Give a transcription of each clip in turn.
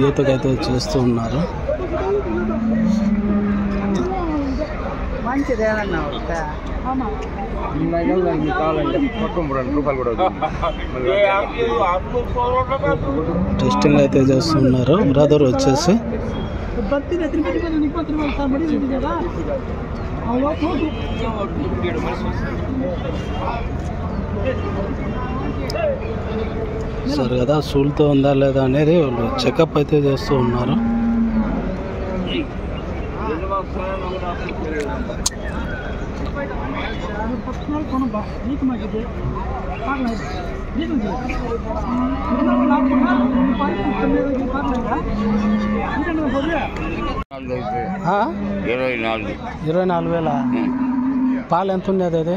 ఈతకైతే చేస్తూ ఉన్నారు. టెస్టింగ్ అయితే చేస్తున్నారు బ్రదర్ వచ్చేసి. సరే కదా సూల్తో ఉందా లేదా అనేది వాళ్ళు చెకప్ అయితే చేస్తూ ఉన్నారు. ఆ? 24,000 పాలు ఎంత ఉండేది అది?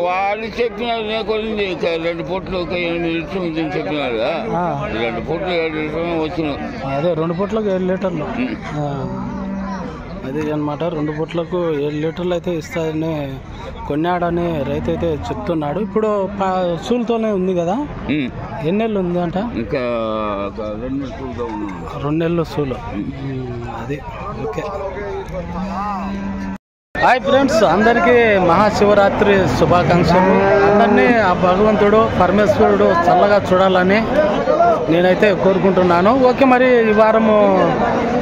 వాళ్ళు చెప్పినారు కొన్ని 2 పూట్లు 8 లీటర్లు చెప్పినారు. 2 పూట్లు 7 లీటర్లు వచ్చినాయి. అదే 2 పూట్లకు 7 లీటర్లు. అదే అనమాట, 2 పూట్లకు 7 లీటర్లు అయితే ఇస్తారని కొన్నాడని రైతు అయితే చెప్తున్నాడు. ఇప్పుడు సూలుతోనే ఉంది కదా, ఎన్ని నెలలు ఉంది అంట? ఇంకా 2 నెలలు సూలు. అది ఓకే. హాయ్ ఫ్రెండ్స్, అందరికీ మహాశివరాత్రి శుభాకాంక్షలు. అందరినీ ఆ భగవంతుడు పరమేశ్వరుడు చల్లగా చూడాలని నేనైతే కోరుకుంటున్నాను. ఓకే, మరి ఈ వారము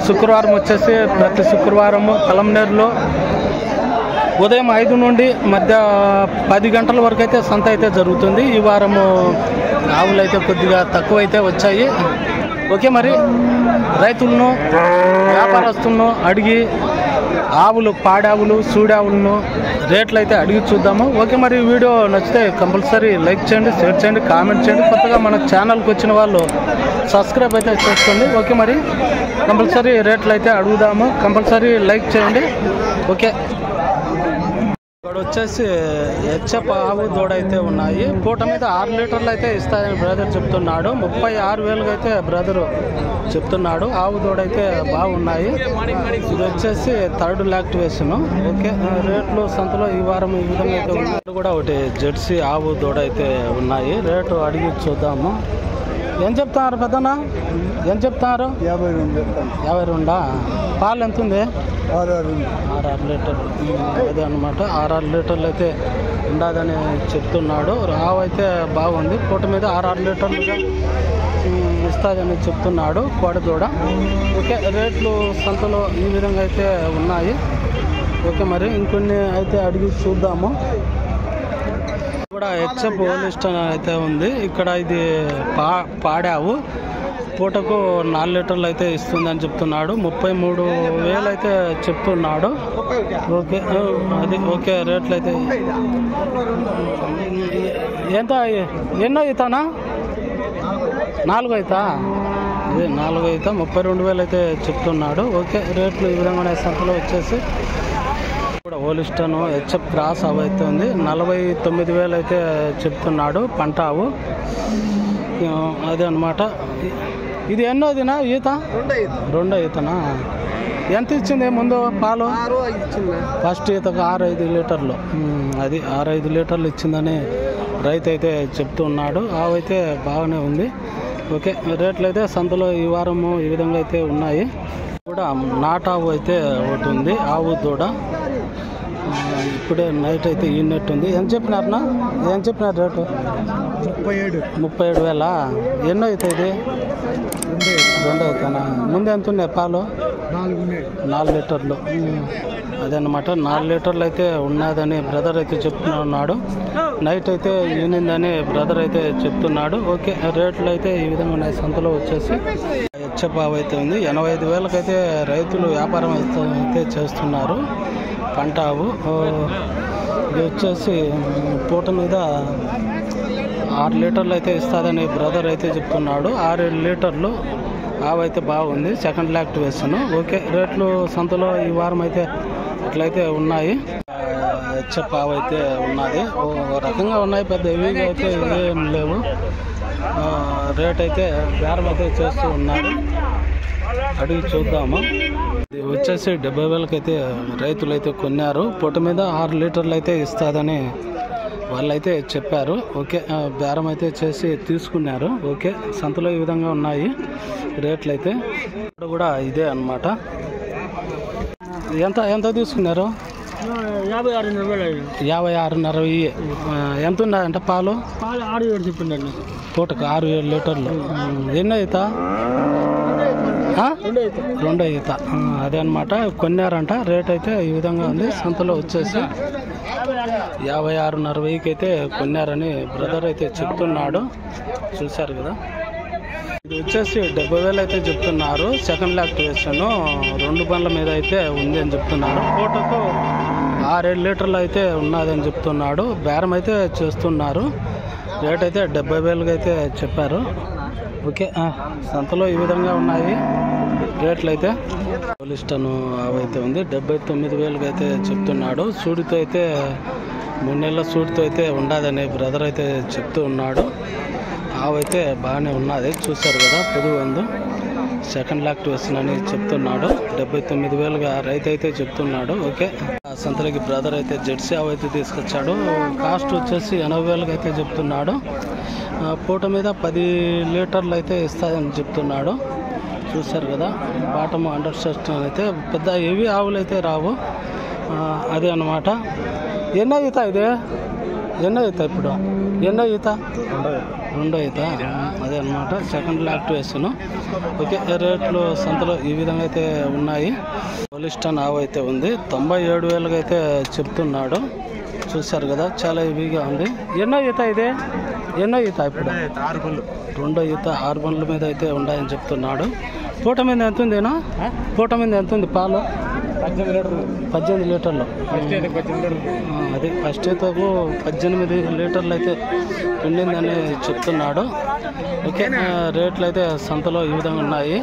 శుక్రవారం వచ్చేసి ప్రతి శుక్రవారము కలంనేరులో ఉదయం 5 నుండి మధ్య 10 గంటల వరకు అయితే సంత అయితే జరుగుతుంది. ఈ వారము ఆవులు అయితే కొద్దిగా తక్కువ అయితే వచ్చాయి. ఓకే, మరి రైతులను వ్యాపారస్తులను అడిగి ఆవులు పాడావులు సూడావులను రేట్లు అయితే అడిగి చూద్దాము. ఓకే, మరి వీడియో నచ్చితే కంపల్సరీ లైక్ చేయండి, షేర్ చేయండి, కామెంట్ చేయండి. కొత్తగా మన ఛానల్కి వచ్చిన వాళ్ళు సబ్స్క్రైబ్ అయితే చేసుకోండి. ఓకే, మరి కంపల్సరీ రేట్లు అయితే అడుగుదాము, కంపల్సరీ లైక్ చేయండి. ఓకే, ఇక్కడ వచ్చేసి హెచ్ఎఫ్ ఆవు దూడ అయితే ఉన్నాయి. పూట మీద 6 లీటర్లు అయితే ఇస్తాయని బ్రదర్ చెప్తున్నాడు. 36,000 అయితే బ్రదరు చెప్తున్నాడు. ఆవు దూడ అయితే బాగున్నాయి. ఇది వచ్చేసి 3rd లాక్టివేషన్. ఓకే, రేట్లు సంతలో ఈ వారం ఈ విధంగా అయితే ఉన్నాయి. కూడా ఒకటి జెర్సీ ఆవు దూడ అయితే ఉన్నాయి. రేటు అడిగి చూద్దాము. ఏం చెప్తున్నారు పెద్దనా? ఏం చెప్తున్నారు? 52. పాలు ఎంత ఉంది? 6 లీటర్లు. అదే అనమాట, 6 లీటర్లు అయితే ఉండదని చెప్తున్నాడు. ఆవు అయితే బాగుంది. పూట మీద 6 లీటర్లుగా ఇస్తుందని చెప్తున్నాడు కోడి దూడ. ఓకే, రేట్లు సంతలో ఈ విధంగా అయితే ఉన్నాయి. ఓకే, మరి ఇంకొన్ని అయితే అడిగి చూద్దాము. కూడా హెచ్ఎఫ్ హోలిస్టన్ అయితే ఉంది. ఇక్కడ ఇది పాడావు. పూటకు 4 లీటర్లు అయితే ఇస్తుందని చెప్తున్నాడు. 33,000 అయితే చెప్తున్నాడు. ఓకే, అది ఓకే. రేట్లు అయితే ఎంత? ఎన్నో అవుతానా? 4 అవుతా? అదే 4 అవుతా. 32,000 అయితే చెప్తున్నాడు. ఓకే, రేట్లు ఈ విధంగా సంతలో వచ్చేసి కూడా హోలిస్టన్ హెచ్ఎఫ్ క్రాస్ ఆవు అయితే ఉంది. 49,000 అయితే చెప్తున్నాడు. పంట ఆవు. అదే అనమాట. ఇది ఎన్నోదినా ఈత? 2 ఈతనా? ఎంత ఇచ్చింది ముందు పాలు? ఫస్ట్ ఈతకు 6-5 లీటర్లు. అది 6-5 లీటర్లు ఇచ్చిందని రైతు అయితే చెప్తున్నాడు. ఆవు అయితే బాగానే ఉంది. ఓకే, రేట్లు అయితే సంతలో ఈ వారము ఈ విధంగా అయితే ఉన్నాయి. కూడా నాటావు అయితే ఒకటి ఉంది. ఆవు దూడ ఇప్పుడే నైట్ అయితే ఈనట్టుంది. ఏం చెప్పినారనా? ఏం చెప్పినారు రేటు? 37,000. ఎన్నో అవుతాయి? 2 అవుతానా? ముందు ఎంత ఉన్నాయి పాలు? 4 లీటర్లు. అదనమాట, 4 లీటర్లు అయితే ఉన్నదని బ్రదర్ అయితే చెప్తున్నాడు. నైట్ అయితే ఈనిందని బ్రదర్ అయితే చెప్తున్నాడు. ఓకే, రేట్లు అయితే ఈ విధంగా ఉన్నాయి. సంతలో వచ్చేసి హెచ్ఎఫ్ ఆవు అయితే ఉంది. 85,000 అయితే రైతులు వ్యాపారం అయితే చేస్తున్నారు. పంట ఆవు. ఇది వచ్చేసి పూట మీద 6 లీటర్లు అయితే ఇస్తుందని బ్రదర్ అయితే చెప్తున్నాడు. 6-7 లీటర్లు. ఆవు అయితే బాగుంది. 2nd లాక్టివేషన్. ఓకే, రేట్లు సంతలో ఈ వారం అయితే అట్లయితే ఉన్నాయి. హెచ్ఎఫ్ ఆవు అయితే ఉన్నది. ఓ రకంగా ఉన్నాయి, పెద్ద హెవీగా అయితే ఏం లేవు. రేట్ అయితే బేరం అయితే చేస్తూ ఉన్నారు. అడిగి చూద్దాము. ఇది వచ్చేసి 70,000 అయితే రైతులు అయితే కొన్నారు. పూట మీద 6 లీటర్లు అయితే ఇస్తుందని వాళ్ళైతే చెప్పారు. ఓకే, బేరం అయితే చేసి తీసుకున్నారు. ఓకే, సంతలో ఈ విధంగా ఉన్నాయి రేట్లు అయితే. ఇక్కడ కూడా ఇదే అన్నమాట. ఎంత ఎంత తీసుకున్నారు? 56,500. ఎంత ఉన్నాయంట పాలు? 6-7 చెప్పిండండి. పూటకు 6-7 లీటర్లు. ఎన్నో ఈత? 2 ఈత. అదే అనమాట, కొన్నారంట. రేట్ అయితే ఈ విధంగా ఉంది. సంతలో వచ్చేసి 56,500 అయితే కొన్నారని బ్రదర్ అయితే చెప్తున్నాడు. చూశారు కదా. ఇది వచ్చేసి 70,000 అయితే చెప్తున్నారు. సెకండ్ లాక్టివేషన్ 2 బండ్ల మీద అయితే ఉంది అని చెప్తున్నారు. పూటకు 6-7 లీటర్లు అయితే ఉన్నదని చెప్తున్నాడు. బేరం అయితే చేస్తున్నారు. రేట్ అయితే 70,000 అయితే చెప్పారు. ఓకే, సంతలో ఈ విధంగా ఉన్నాయి రేట్లు అయితే. పోలిస్టన్ అవైతే ఉంది 79,000 అయితే చెప్తున్నాడు. సూడితో అయితే 3 నెలల సూడితో అయితే ఉండదని బ్రదర్ అయితే చెప్తూ ఉన్నాడు. ఆవైతే బాగానే ఉన్నది. చూశారు కదా, పొదుగు సెకండ్ లాక్టివేషన్ అని చెప్తున్నాడు. 79,000గా రైతు అయితే చెప్తున్నాడు. ఓకే, సంతలకి బ్రదర్ అయితే జెర్సీ ఆవు అయితే తీసుకొచ్చాడు. కాస్ట్ వచ్చేసి 80,000 అయితే చెప్తున్నాడు. పూట మీద 10 లీటర్లు అయితే ఇస్తాయని చెప్తున్నాడు. చూశారు కదా, బాటమ్ అండర్స్టాండ్ అయితే పెద్ద హెవీ ఆవులు అయితే రావు. అదే అన్నమాట. ఎన్నో ఈత ఇది? ఎన్నో ఈత ఇప్పుడు? ఎన్నో ఈత? 2 ఈత. అదే అనమాట, సెకండ్ లాక్టివేషన్. ఓకే, రేట్లు సంతలో ఈ విధంగా అయితే ఉన్నాయి. పోలిస్టన్ ఆవు అయితే ఉంది 97,000 అయితే చెప్తున్నాడు. చూశారు కదా, చాలా హెవీగా ఉంది. ఎన్నో ఈత ఇది? ఎన్నో ఈత ఇప్పుడు? 2 ఈత. 6 బండ్ల మీద అయితే ఉన్నాయని చెప్తున్నాడు. పూట మీద ఎంత ఉందేనా? పూట మీద ఎంత ఉంది పాలు? 18 లీటర్లు. అదే ఫస్ట్ ఈతకు 18 లీటర్లు అయితే పిండిందని చెప్తున్నాడు. ఓకే, రేట్లు అయితే సంతలో ఈ విధంగా ఉన్నాయి.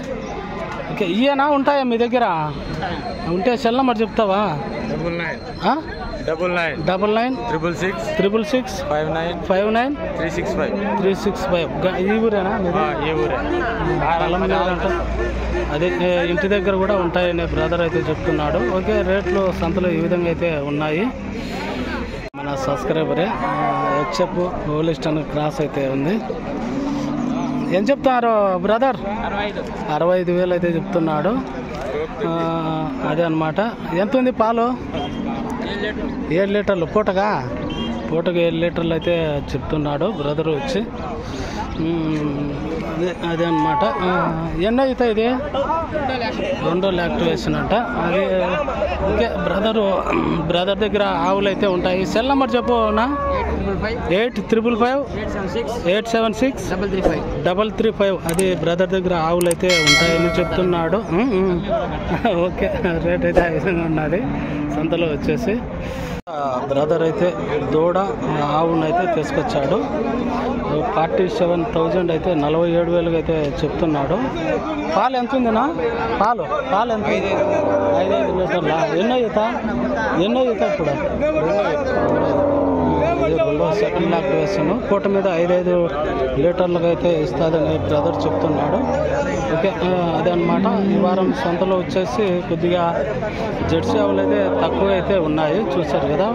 ఓకే, ఇయేనా ఉంటాయా మీ దగ్గర? ఉంటే సెల్ నెంబర్ చెప్తావా? 99 666 59 365. ఈ ఊరేనా? అదే ఇంటి దగ్గర కూడా ఉంటాయని బ్రదర్ అయితే చెప్తున్నాడు. ఓకే, రేట్లు సంతలో ఈ విధంగా అయితే ఉన్నాయి. మన సబ్స్క్రైబరే హెచ్ఎఫ్ పోలిస్టన్ క్రాస్ అయితే ఉంది. ఏం చెప్తున్నారు బ్రదర్? 65,000 అయితే చెప్తున్నాడు. అదే అనమాట. ఎంత ఉంది పాలు? 7 లీటర్లు. పూటకు 7 లీటర్లు అయితే చెప్తున్నాడు బ్రదర్ వచ్చి. అదే అనమాట. ఎన్నో అయితే ఇది? 2 లాక్టివేషన్ అంట. అది ఓకే, బ్రదర్ దగ్గర ఆవులు అయితే ఉంటాయి. సెల్ నెంబర్ చెప్పు నా? 8555 876 335. అది బ్రదర్ దగ్గర ఆవులు అయితే ఉంటాయని చెప్తున్నాడు. ఓకే, రేట్ అయితే ఆ విధంగా ఉన్నది సంతలో వచ్చేసి. బ్రదర్ అయితే దూడ ఆవునైతే తీసుకొచ్చాడు. 47,000 అయితే 47,000 అయితే చెప్తున్నాడు. పాలు ఎంత ఉందినా? పాలు ఎంత? 5 లీటర్ల. ఎన్నో ఈత ఇప్పుడు? 2 సెకండ్ లాక్టివేషన్. పూట మీద 5 లీటర్లకు అయితే ఇస్తుందని బ్రదర్ చెప్తున్నాడు. ఓకే, అదే అనమాట. ఈ వారం సంతలో వచ్చేసి కొద్దిగా జెర్సీ ఆవులు అయితే తక్కువ అయితే ఉన్నాయి. చూశారు కదా,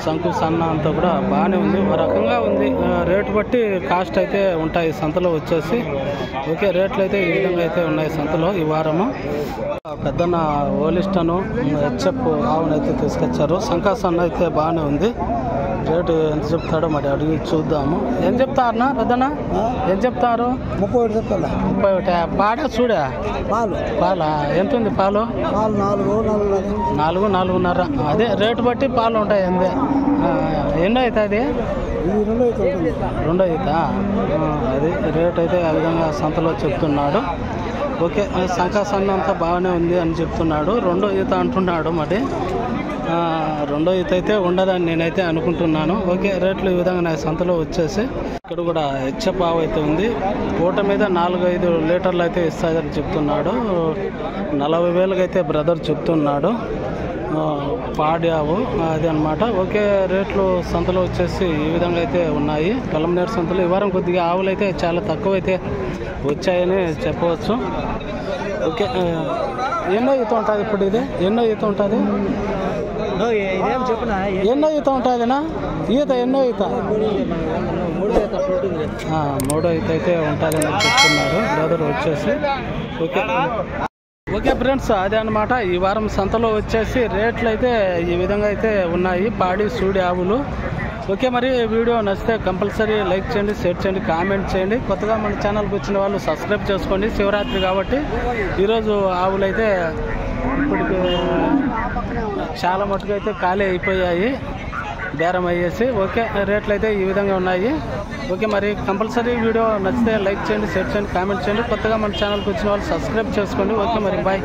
సంకు సన్న అంతా కూడా బాగానే ఉంది. ఒక రకంగా ఉంది. రేటు బట్టి కాస్ట్ అయితే ఉంటాయి సంతలో వచ్చేసి. ఓకే, రేట్లు అయితే ఈ విధంగా అయితే ఉన్నాయి సంతలో ఈ వారము. పెద్దన్న పోలిస్టన్ హెచ్ఎఫ్ ఆవునైతే తీసుకొచ్చారు. సంకా సన్న అయితే బాగానే ఉంది. రేటు ఎంత చెప్తాడో మరి అడిగి చూద్దాము. ఏం చెప్తారన్నా పెద్దనా? ఏం చెప్తారు? 31 చెప్పాలి. 31. పాడా చూడా? పాలా ఎంత ఉంది? పాలు 4-4.5. అదే రేటు బట్టి పాలు ఉంటాయి. అంతే. ఎన్నో అవుతుంది? 2 అవుతా. అది రేట్ అయితే ఆ విధంగా సంతలో చెప్తున్నాడు. ఓకే, సంకా సన్న అంతా బాగానే ఉంది అని చెప్తున్నాడు. 2 ఈత అంటున్నాడు. మరి 2 ఈత అయితే ఉండదని నేనైతే అనుకుంటున్నాను. ఓకే, రేట్లు ఈ విధంగా నా సంతలో వచ్చేసి. ఇక్కడ కూడా హెచ్ఎఫ్ ఆవు అయితే ఉంది. పూట మీద 4-5 లీటర్లు అయితే ఇస్తాయని చెప్తున్నాడు. 40,000 అయితే బ్రదర్ చెప్తున్నాడు. పాడి ఆవు అది అనమాట. ఓకే, రేట్లు సంతలో వచ్చేసి ఈ విధంగా అయితే ఉన్నాయి. పలమనేరు సంతలో ఈ వారం కొద్దిగా ఆవులు అయితే చాలా తక్కువ అయితే వచ్చాయని చెప్పవచ్చు. ఓకే, ఎన్నో ఈత ఉంటుంది ఇప్పుడు? ఇది ఎన్నో ఈత ఉంటుంది? ఇదేం చెప్పునా ఎన్నో ఈత ఉంటుందినా ఈత ఎన్నో ఈత మూడో ఈత అయితే ఉంటుందని చెప్తున్నారు బ్రదర్ వచ్చేసి. ఓకే ఓకే ఫ్రెండ్స్, అదే అనమాట ఈ వారం సంతలో వచ్చేసి రేట్లు అయితే ఈ విధంగా అయితే ఉన్నాయి పాడి సూడి ఆవులు. ఓకే, మరి వీడియో నచ్చితే కంపల్సరీ లైక్ చేయండి, షేర్ చేయండి, కామెంట్ చేయండి. కొత్తగా మన ఛానల్కి వచ్చిన వాళ్ళు సబ్స్క్రైబ్ చేసుకోండి. శివరాత్రి కాబట్టి ఈరోజు ఆవులు అయితే ఇప్పటికి చాలా మటుకు అయితే ఖాళీ అయిపోయాయి, బేరం అయ్యేసి. ఓకే, రేట్లు అయితే ఈ విధంగా ఉన్నాయి. ఓకే, మరి కంపల్సరీ వీడియో నచ్చితే లైక్ చేయండి, షేర్ చేయండి, కామెంట్ చేయండి. కొత్తగా మన ఛానల్కి వచ్చిన వాళ్ళు సబ్స్క్రైబ్ చేసుకోండి. ఓకే, మరి బాయ్.